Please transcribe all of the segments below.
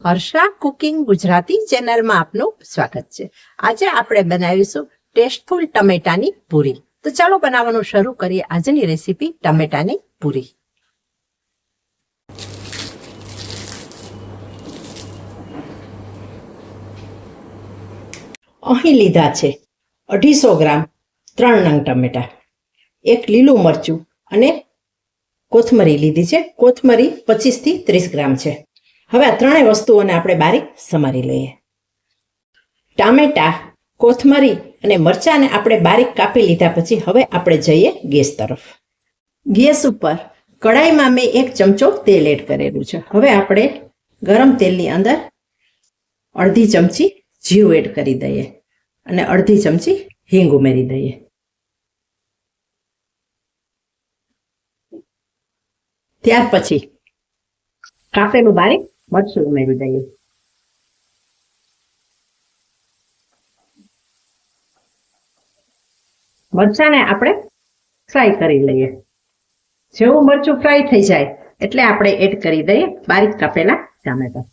Harsha cooking Gujarati ચેનલમાં આપનું સ્વાગત છે। આજે આપણે બનાવીશું ટેસ્ટફુલ ટમેટાની પૂરી। તો ચાલો બનાવવાનું શરૂ કરીએ આજની રેસીપી ટમેટાની પૂરી। અહીં લીધા છે 250 ગ્રામ 3 નંગ ટમેટા, એક લીલું મરચું અને કોથમરી લીધી છે। કોથમરી 25 થી 30 ગ્રામ છે। હવે આ ત્રણેય વસ્તુઓને આપણે બારીક સમારી લઈએ। ટામેટા, કોથમરી અને મરચાંને આપણે બારીક કાપી લીધા પછી હવે આપણે જઈએ ગેસ તરફ। ગેસ ઉપર કડાઈમાં મેં 1 ચમચો તેલ એડ કરેલું છે। હવે આપણે ગરમ તેલની અંદર અડધી ચમચી જીરું એડ કરી દઈએ અને અડધી ચમચી હિંગ ઉમેરી દઈએ। ત્યાર પછી કાપેલું બારીક મરચું ઉમેરી દઈએ। મરચાંને આપણે ફ્રાય કરી લઈએ। જેવું મરચું ફ્રાય થઈ જાય એટલે આપણે એડ કરી દઈએ બારીક કાપેલા ટામેટા।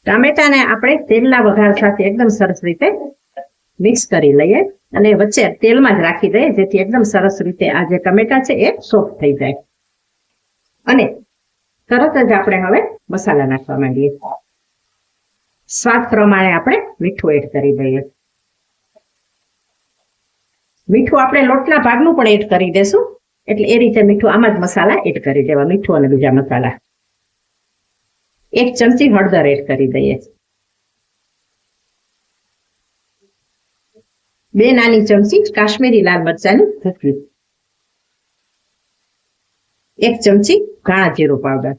ટામેટાને આપણે તેલના વઘાર સાથે એકદમ સરસ રીતે મિક્સ કરી લઈએ અને વચ્ચે તેલમાં જ રાખી દઈએ જેથી એકદમ સરસ રીતે આ જે ટમેટા છે એ સોફ્ટ થઈ જાય। અને તરત જ આપણે હવે મસાલા નાખવા માંડીએ। સ્વાદ પ્રમાણે આપણે મીઠું એડ કરી દઈએ। મીઠું આપણે લોટના ભાગનું પણ એડ કરી દેશું એટલે એ રીતે મીઠું આમાં જ મસાલા એડ કરી દેવા, મીઠું અને બીજા મસાલા। 1 ચમચી હળદર એડ કરી દઈએ। 2 નાની ચમચી કાશ્મીરી લાલ મરચાંની ભૂકી, 1 ચમચી ધાણા જીરું પાવડર,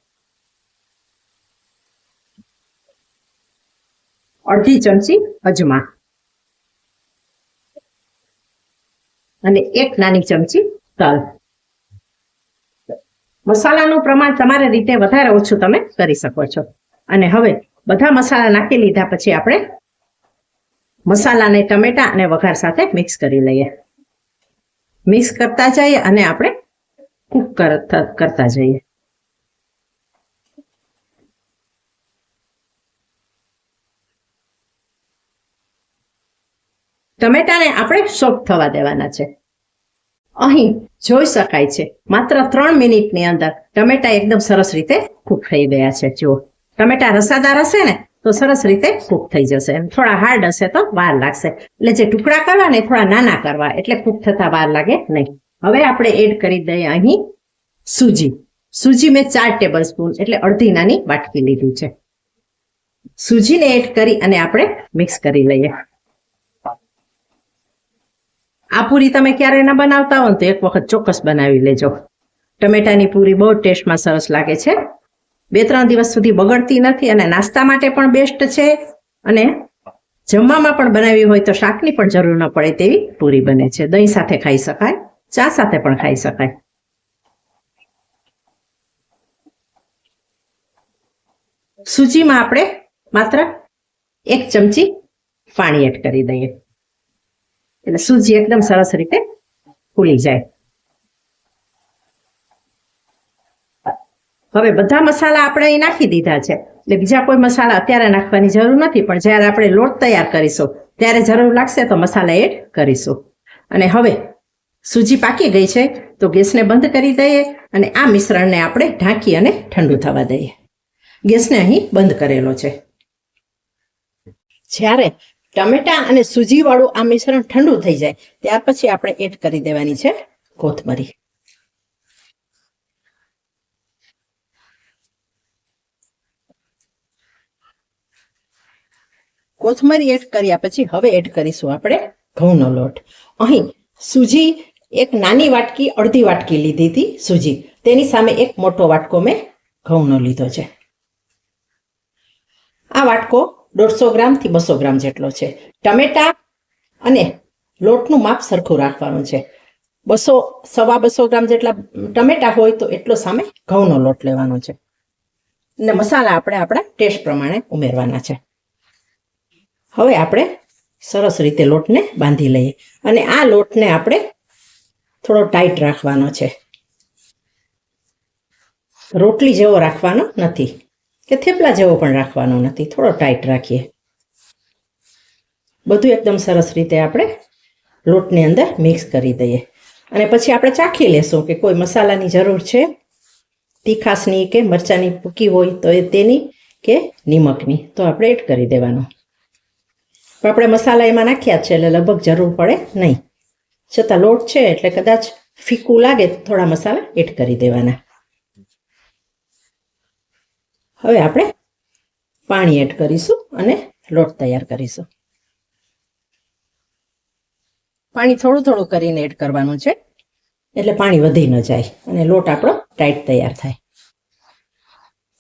અડધી ચમચી અજમા અને 1 નાની ચમચી તલ। મસાલાનું પ્રમાણ તમારી રીતે વધારે ઓછું તમે કરી શકો છો। અને હવે બધા મસાલા નાખી લીધા પછી આપણે મસાલાને ટમેટા અને વઘાર સાથે મિક્સ કરી લઈએ। મિક્સ કરતા જઈએ અને આપણે કૂક કરતા જઈએ। ટમેટાને આપણે સોફ્ટ થવા દેવાના છે। અહીં જોઈ શકાય છે માત્ર 3 મિનિટની અંદર ટમેટા એકદમ સરસ રીતે કૂક થઈ ગયા છે। જુઓ, ટમેટા રસાદાર હશે ને તો સરસ રીતે કૂક થઈ જશે, થોડા હાર્ડ હશે તો વાર લાગશે। એટલે જે ટુકડા કરવા ને થોડા નાના કરવા એટલે કૂક થતા વાર લાગે નહીં। હવે આપણે એડ કરી દઈએ અહીં સૂજી। સૂજી મેં 4 ટેબલ સ્પૂન એટલે અડધી નાની વાટકી લીધી છે। સૂજીને એડ કરી અને આપણે મિક્સ કરી લઈએ। આ પૂરી તમે ક્યારે ન બનાવતા હો તો એક વખત ચોક્કસ બનાવી લેજો। ટમેટાની પૂરી બહુ ટેસ્ટમાં સરસ લાગે છે, 2-3 દિવસ સુધી બગડતી નથી અને નાસ્તા માટે પણ બેસ્ટ છે અને જમવામાં પણ બનાવી હોય તો શાકની પણ જરૂર ન પડે તેવી પૂરી બને છે। દહીં સાથે ખાઈ શકાય, ચા સાથે પણ ખાઈ શકાય। સૂજીમાં આપણે માત્ર 1 ચમચી પાણી એડ કરી દઈએ એટલે સૂજી એકદમ સરસ રીતે ફૂલી જાય। હવે બધા મસાલા આપણે અહીં નાખી દીધા છે એટલે બીજા કોઈ મસાલા અત્યારે નાખવાની જરૂર નથી, પણ જ્યારે આપણે લોટ તૈયાર કરીશું ત્યારે જરૂર લાગશે તો મસાલા એડ કરીશું। અને હવે સૂજી પાકી ગઈ છે તો ગેસને બંધ કરી દઈએ અને આ મિશ્રણને આપણે ઢાંકી અને ઠંડુ થવા દઈએ। ગેસને અહીં બંધ કરેલો છે। જ્યારે ટમેટા અને સૂજી વાળું આ મિશ્રણ ઠંડુ થઈ જાય ત્યાર પછી આપણે એડ કરી દેવાની છે કોથમરી। કોથમરી એડ કર્યા પછી હવે એડ કરીશું આપણે ઘઉંનો લોટ। અહીં સૂજી 1 નાની વાટકી અડધી વાટકી લીધી હતી સૂજી, તેની સામે 1 મોટો વાટકો મેં ઘઉંનો લીધો છે। આ વાટકો 150 ગ્રામ થી 200 ગ્રામ જેટલો છે। ટમેટા અને લોટનું માપ સરખું રાખવાનું છે। 200-250 ગ્રામ જેટલા ટમેટા હોય તો એટલો સામે ઘઉંનો લોટ લેવાનો છે અને મસાલા આપણે આપણા ટેસ્ટ પ્રમાણે ઉમેરવાના છે। હવે આપણે સરસ રીતે લોટને બાંધી લઈએ. અને આ લોટને આપણે થોડો ટાઈટ રાખવાનો છે, રોટલી જેવો રાખવાનો નથી કે થેપલા જેવો પણ રાખવાનો નથી, થોડો ટાઈટ રાખીએ. બધું એકદમ સરસ રીતે આપણે લોટની અંદર મિક્સ કરી દઈએ. અને પછી આપણે ચાખી લેશું કે કોઈ મસાલાની જરૂર છે, તીખાશની કે મરચાંની ભૂકી હોય તો તેની કે નિમકની, તો આપણે એડ કરી દેવાનું. પણ આપણે મસાલા એમાં નાખ્યા છે એટલે લગભગ જરૂર પડે નહીં. છતાં લોટ છે એટલે કદાચ ફીકું લાગે થોડા મસાલા એડ કરી દેવાના. હવે આપણે પાણી એડ કરીશું અને લોટ તૈયાર કરીશું. પાણી થોડું થોડું કરીને એડ કરવાનું છે એટલે પાણી વધી ન જાય અને લોટ આપણો ટાઈટ તૈયાર થાય.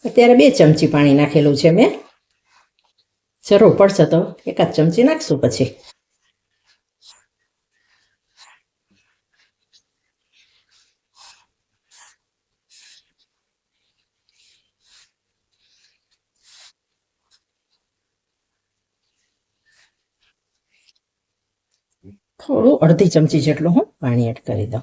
અત્યારે 2 ચમચી પાણી નાખેલું છે મેં, જરૂર પડશે તો 1 ચમચી નાખશું પછી. થોડું અડધી ચમચી જેટલું હું પાણી એડ કરી દઉં.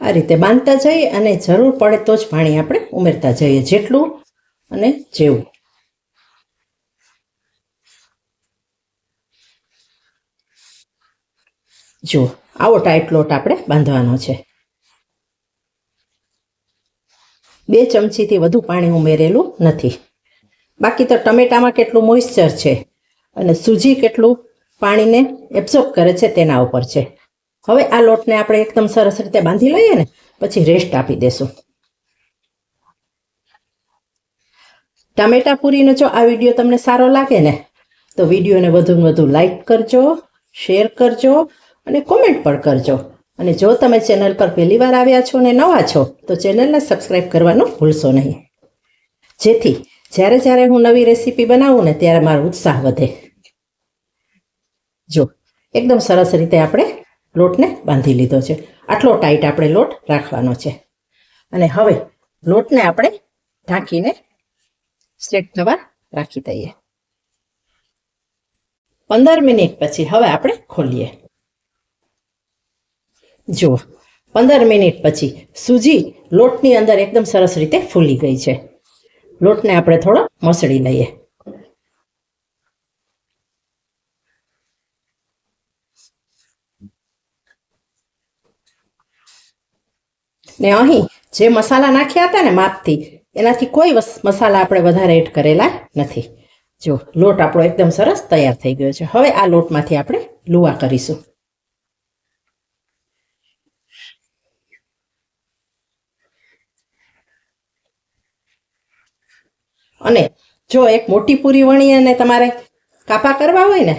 આ રીતે બાંધતા જઈએ અને જરૂર પડે તો જ પાણી આપણે ઉમેરતા જઈએ, જેટલું અને જેવું. જો આવો ટાઈટ લોટ આપણે બાંધવાનો છે. 2 ચમચીથી વધુ પાણી ઉમેરેલું નથી. બાકી તો ટમેટામાં કેટલું મોઇશ્ચર છે અને સૂજી કેટલું પાણીને એબ્ઝોર્બ કરે છે તેના ઉપર છે. હવે આ લોટને આપણે એકદમ સરસ રીતે બાંધી લઈએ ને પછી રેસ્ટ આપી દેશું. ટામેટા પૂરીનો જો આ વિડીયો તમને સારો લાગે ને તો વિડીયોને વધુને વધુ લાઈક કરજો, શેર કરજો અને કોમેન્ટ પણ કરજો. અને જો તમે ચેનલ પર પહેલી વાર આવ્યા છો અને નવા છો તો ચેનલને સબસ્ક્રાઈબ કરવાનું ભૂલશો નહીં, જેથી જ્યારે જ્યારે હું નવી રેસીપી બનાવું ને ત્યારે મારો ઉત્સાહ વધે. જો એકદમ સરસ રીતે આપણે લોટને બાંધી લીધો છે. આટલો ટાઈટ આપણે લોટ રાખવાનો છે. અને હવે લોટને આપણે ઢાંકીને સેટ થવા રાખી દઈએ. 15 મિનિટ પછી હવે આપણે ખોલીએ. જુઓ 15 મિનિટ પછી સૂજી લોટની અંદર એકદમ સરસ રીતે ફૂલી ગઈ છે. લોટને આપણે થોડો મસળી લઈએ. ને અહીં જે મસાલા નાખ્યા હતા ને માપથી, એનાથી કોઈ મસાલા આપણે વધારે એડ કરેલા નથી. જો લોટ આપણો એકદમ સરસ તૈયાર થઈ ગયો છે. હવે આ લોટમાંથી આપણે લુવા કરીશું. અને જો એક મોટી પૂરી વણી અને તમારે કાપા કરવા હોય ને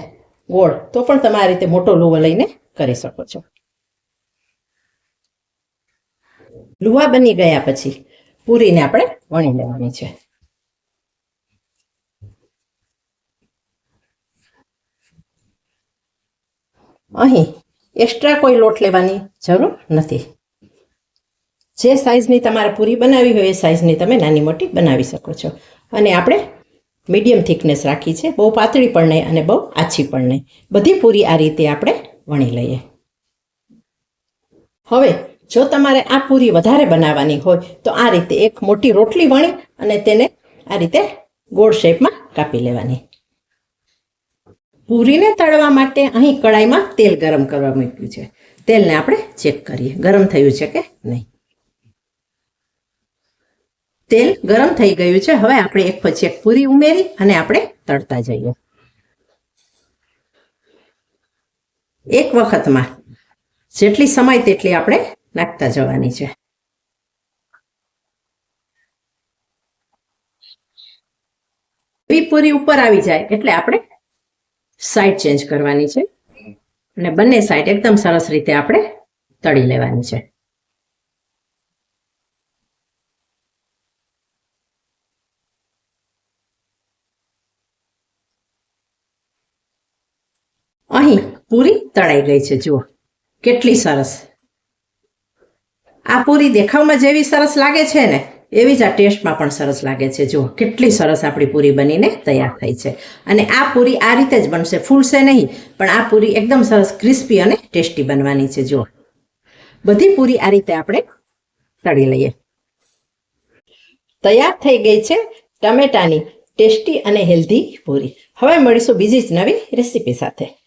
ગોળ, તો પણ તમે આ રીતે મોટો લુવો લઈને કરી શકો છો. લુવા બની ગયા પછી પૂરીને આપણે વણી લેવાની છે. અહીં એક્સ્ટ્રા કોઈ લોટ લેવાની જરૂર નથી. જે સાઈઝની તમારે પૂરી બનાવી હોય એ સાઈઝની તમે નાની મોટી બનાવી શકો છો. અને આપણે મીડિયમ થિકનેસ રાખી છે, બહુ પાતળી પણ નહીં અને બહુ આછી પણ નહીં. બધી પૂરી આ રીતે આપણે વણી લઈએ. હવે જો તમારે આ પૂરી વધારે બનાવવાની હોય તો આ રીતે એક મોટી રોટલી વણી અને તેને આ રીતે ગોળ શેપમાં કાપી લેવાની. પૂરીને તળવા માટે અહીં કડાઈમાં તેલ ગરમ કરવા મૂક્યું છે. તેલને આપણે ચેક કરીએ ગરમ થયું છે કે નહીં. તેલ ગરમ થઈ ગયું છે. હવે આપણે એક પછી એક પૂરી ઉમેરી અને આપણે તળતા જઈએ. એક વખતમાં જેટલી સમાય તેટલી આપણે નાખતા જવાની છે. પૂરી ઉપર આવી જાય એટલે આપણે સાઈડ ચેન્જ કરવાની છે અને બંને સાઈડ એકદમ સરસ રીતે આપણે તળી લેવાની છે. અહીં પૂરી તળાઈ ગઈ છે. જુઓ કેટલી સરસ. આ પૂરી દેખાવમાં જેવી સરસ લાગે છે ને એવી જ આ ટેસ્ટમાં પણ સરસ લાગે છે. જુઓ કેટલી સરસ આપણી પૂરી બનીને તૈયાર થઈ છે. અને આ પૂરી આ રીતે જ બનશે, ફૂલશે નહીં, પણ આ પૂરી એકદમ સરસ ક્રિસ્પી અને ટેસ્ટી બનવાની છે. જુઓ બધી પૂરી આ રીતે આપણે તળી લઈએ. તૈયાર થઈ ગઈ છે ટમેટાની ટેસ્ટી અને હેલ્ધી પૂરી. હવે મળીશું બીજી જ નવી રેસીપી સાથે.